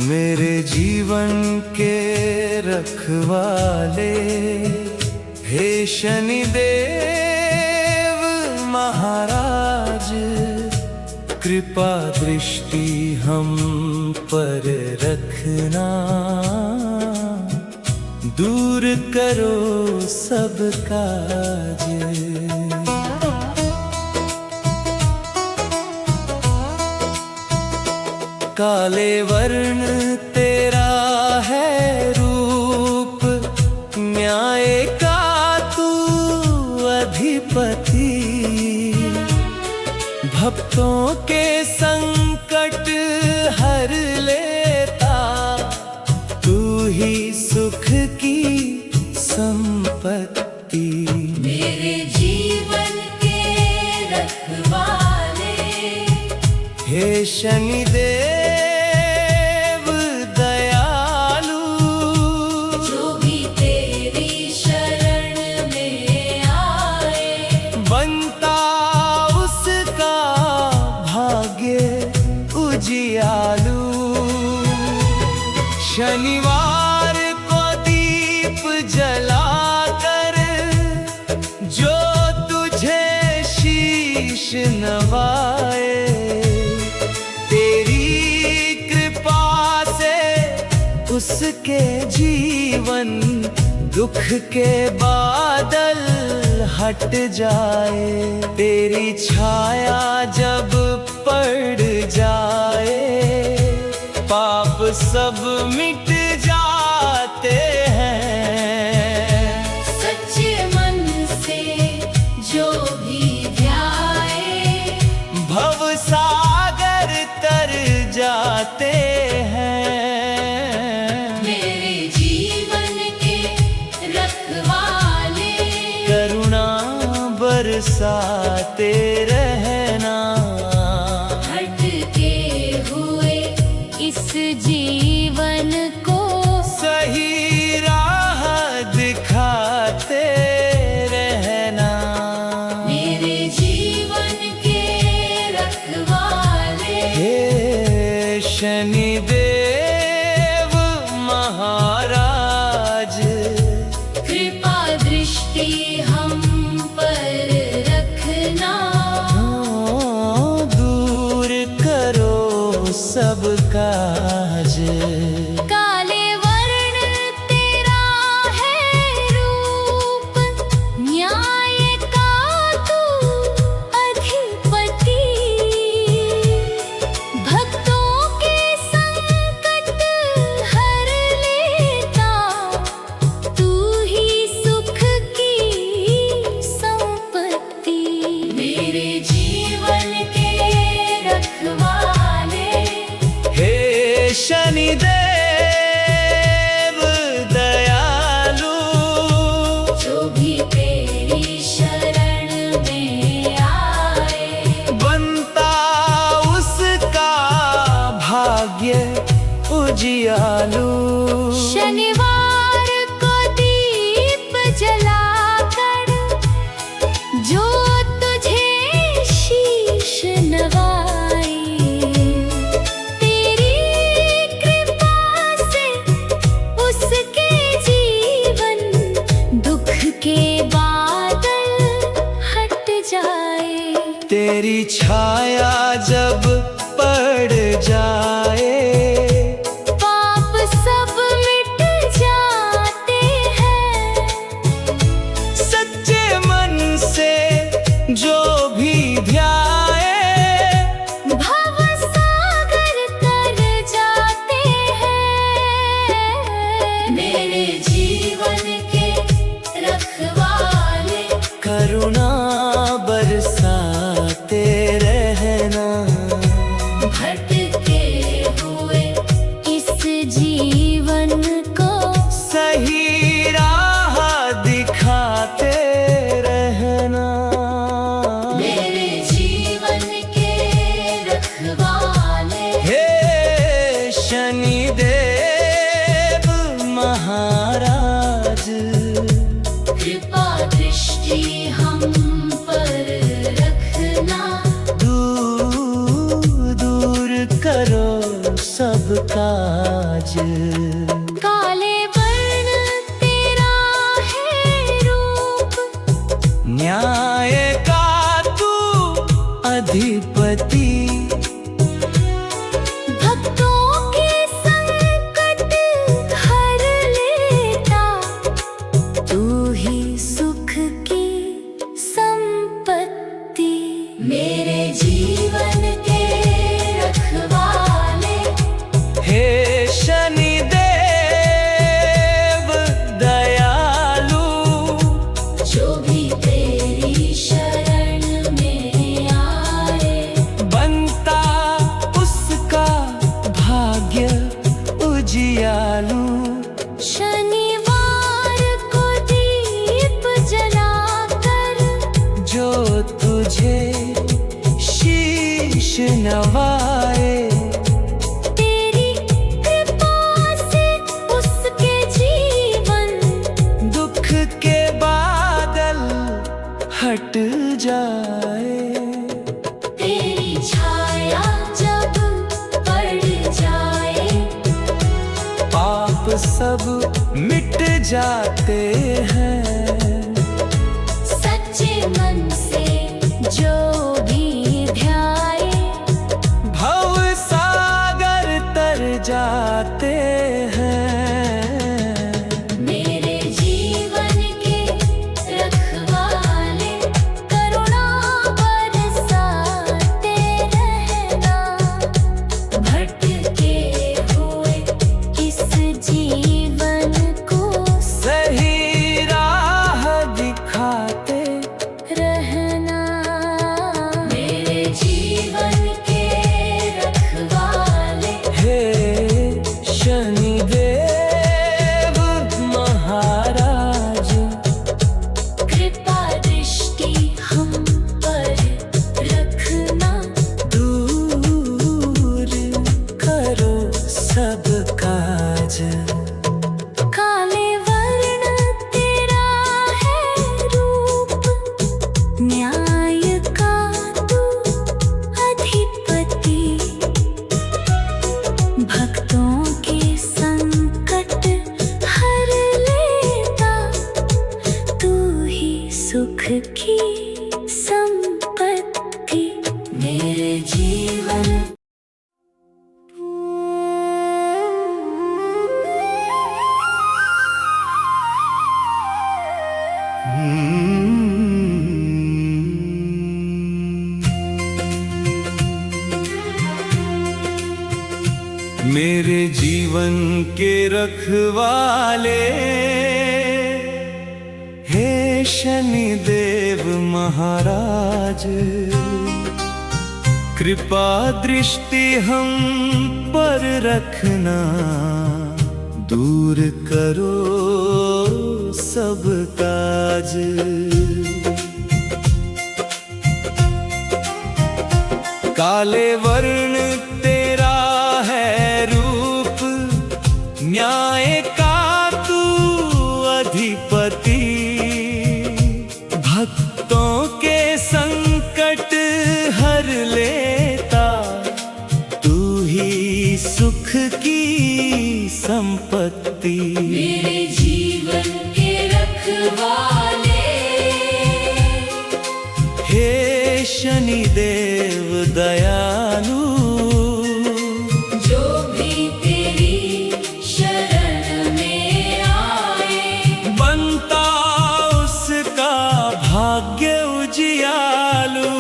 मेरे जीवन के रखवाले, हे शनिदेव महाराज, कृपा दृष्टि हम पर रखना, दूर करो सब काज। काले वर्ण तेरा है रूप, न्याय का तू अधिपति, भक्तों के संकट हर लेता, तू ही सुख की संपत्ति। मेरे जीवन के रखवाले, हे शनिदेव दयालु, जो भी तेरी शरण में आए, बनता उसका भाग्य उजियालू। शनिवार को दीप जलाकर जो तुझे शीश नवाए, उसके जीवन दुख के बादल हट जाए। तेरी छाया जब पड़ जाए, पाप सब मिट जाते हैं। सच्चे मन से जो भी ध्याए, भव सागर तर जाते हैं। बरसाते रहना, भटके हुए इस जीवन को सही राह दिखाते रहना। मेरे जीवन के रखवाले, हे शनिदेव महाराज, कृपा दृष्टि हम पर रखना, दूर करो सब काज। काले वर्ण तेरा है रूप, न्याय का तू अधिपति, भक्तों के संकट हर लेता, तू ही सुख की संपत्ति। मेरे जीवन के रखवाले, हे शनिदेव दयालु, जो भी तेरी शरण में आए, बनता उसका भाग्य उजियालू। शनिवार को दीप जलाकर जो तुझे शीश नवाए, तेरी कृपा से उसके जीवन दुख के बादल हट जाए। तेरी छाया जब पड़ जाए, पाप सब मिट जाते हैं। सच्चे मन से जो भी ध्याए, भव सागर तर जाते हैं। मेरे जीवन के रखवाले, करुणा बरसाते रहना, भटके हुए इस जीवन को सही राह दिखाते रहना। मेरे जीवन के रखवाले, हे शनिदेव महाराज, कृपा दृष्टि हम पर रखना, दूर सब काज। काले वर्ण तेरा है रूप, न्याय का तू अधिपति। भक्तों के संकट हर लेता, तू ही सुख की संपत्ति। मेरे जीवन के रखवाले, हे शनिदेव दयालु, जो भी तेरी शरण में आए, बनता उसका भाग्य उजियालू। शनिवार को दीप जलाकर, जो तुझे शीश नवाए, तेरी कृपा से उसके जीवन दुख के बादल हट जाए। तेरी छाया जब पड़ जाए, पाप सब मिट जाते हैं। सच्चे मन से जो भी ध्याए, भव सागर तर जाते हैं। मेरे जीवन के रखवाले, करुणा बरसाते रहना। भटके हुए इस जीवन को सही राह दिखाते रहना। मेरे जीवन के रखवाले, हे शनिदेव महाराज, कृपा दृष्टि हम पर रखना। दूर करो सब काज। काले वर्ण तेरा है रूप, न्याय का तू अधिपति। भक्तों के संकट हर लेता, तू ही सुख की संपत्ति। मेरे जीवन मेरे जीवन के रखवाले, हे शनिदेव महाराज, कृपा दृष्टि हम पर रखना। दूर करो सब काज। काले वर्ण तेरा है रूप, न्याय का तू अधिपति। भक्तों के संकट हर लेता, तू ही सुख की संपत्ति। मेरे जीवन के रखवाले, हे शनिदेव दयालु, जो भी तेरी शरण में आए, बनता उसका भाग्य उजियालू।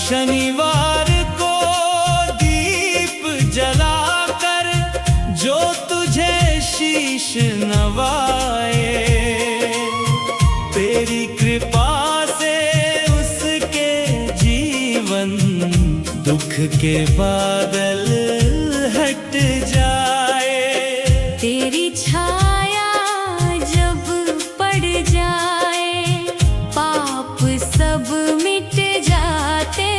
शनिवार को दीप जलाकर, जो तुझे शीश नवाए, तेरी कृपा से उसके जीवन दुख के बादल हट जाए। तेरी छाया जब पड़ जाए, पाप सब मिट जाते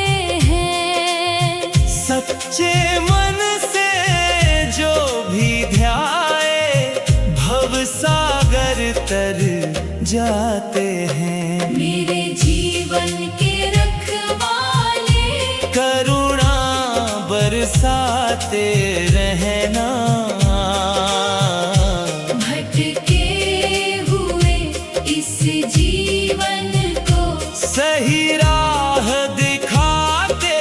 हैं। सच्चे मन से जो भी ध्याए, भव सागर तर जाते हैं। मेरे जीवन के रखवाले, करुणा बरसाते रहना। भटके हुए इस जीवन को सही राह दिखाते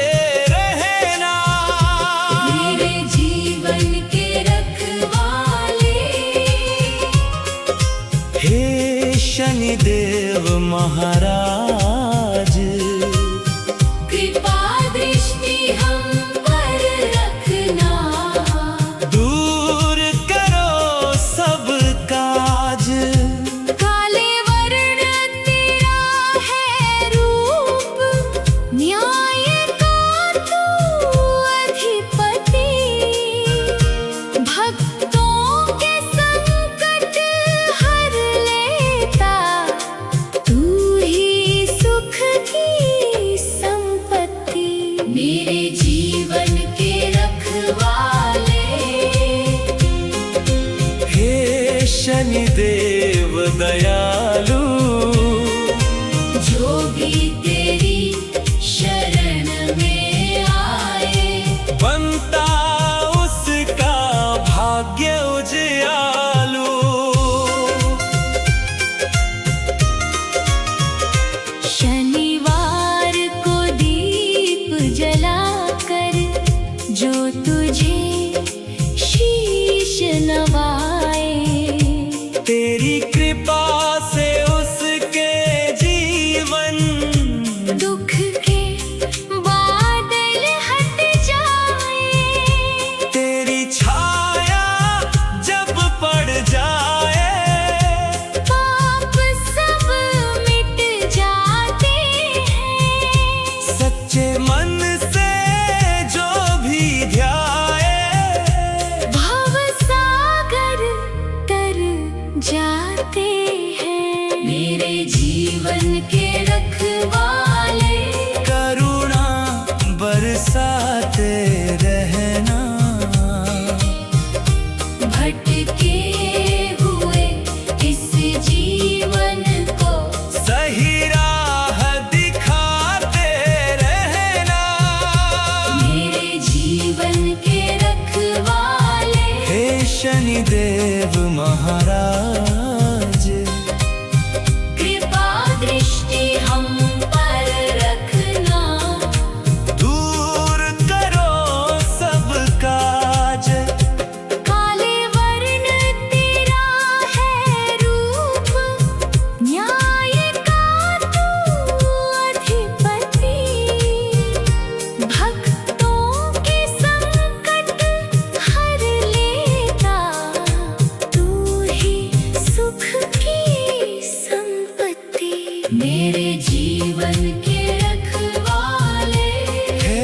रहना। मेरे जीवन के रखवाले हे शनिदेव महाराज, कृपा दृष्टि हम पर रखना। दूर करो सब काज। काले वर्ण तेरा है रूप, न्याय का तू अधिपति। भक्तों के संकट हर लेता, तू ही सुख की संपत्ति। मेरे जीवन के रखवाले हे शनिदेव दयालु, जो भी तेरी शरण में आए, बनता उसका भाग्य उजियालू। शनिवार को दीप जलाकर जो तुझे शीश नवाए, तेरी कृपा से उसके जीवन दुख के बादल हट जाए। तेरी छाया जब पड़ जाए, पाप सब मिट जाते हैं। सच्चे मन से जो भी ध्याए, भव सागर तर जाते हैं। मेरे जीवन के रखवाले करुणा बरसाते रहना। भटके हुए इस जीवन को सही राह दिखाते रहना। मेरे जीवन के रखवाले हे शनिदेव महाराज, कृपा दृष्टि हम पर रखना। दूर करो सब काज। काले वर्ण तेरा है रूप, न्याय का तू अधिपति। भक्तों के संकट हर लेता, तू ही सुख की संपत्ति। मेरे जीवन के रखवाले हे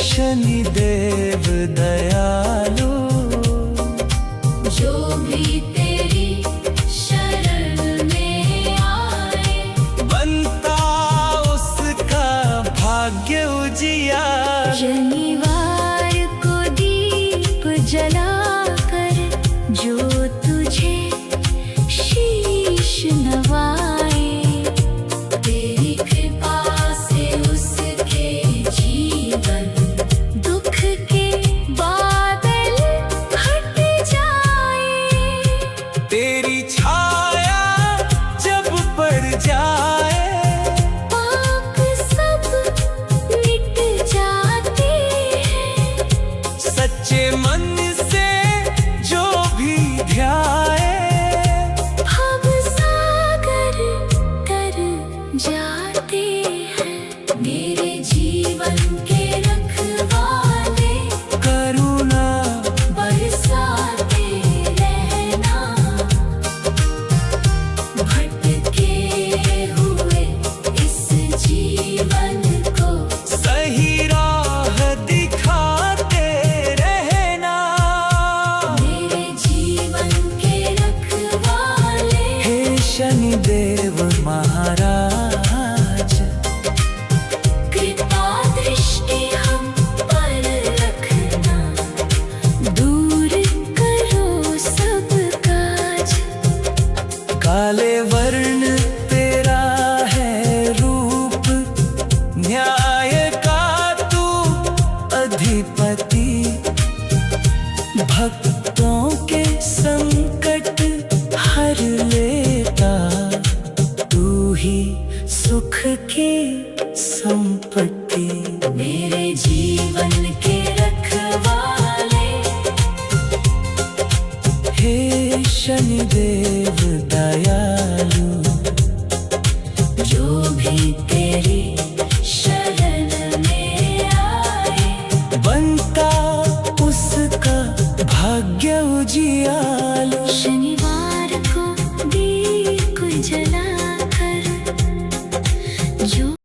शनिदेव दयालु, जो भी तेरी शरण में आए, बनता उसका भाग्य उजियार। शनिवार को दीप जलाकर जो तुझे शीश नवाए, तेरी कृपा से उसके जीवन दुख के बादल हट जाए। तेरी छाया जब पड़ जाए, पाप सब मिट जाते संपत्ति, मेरे जीवन के रखवाले, हे शनिदेव दयालु, जो भी तेरी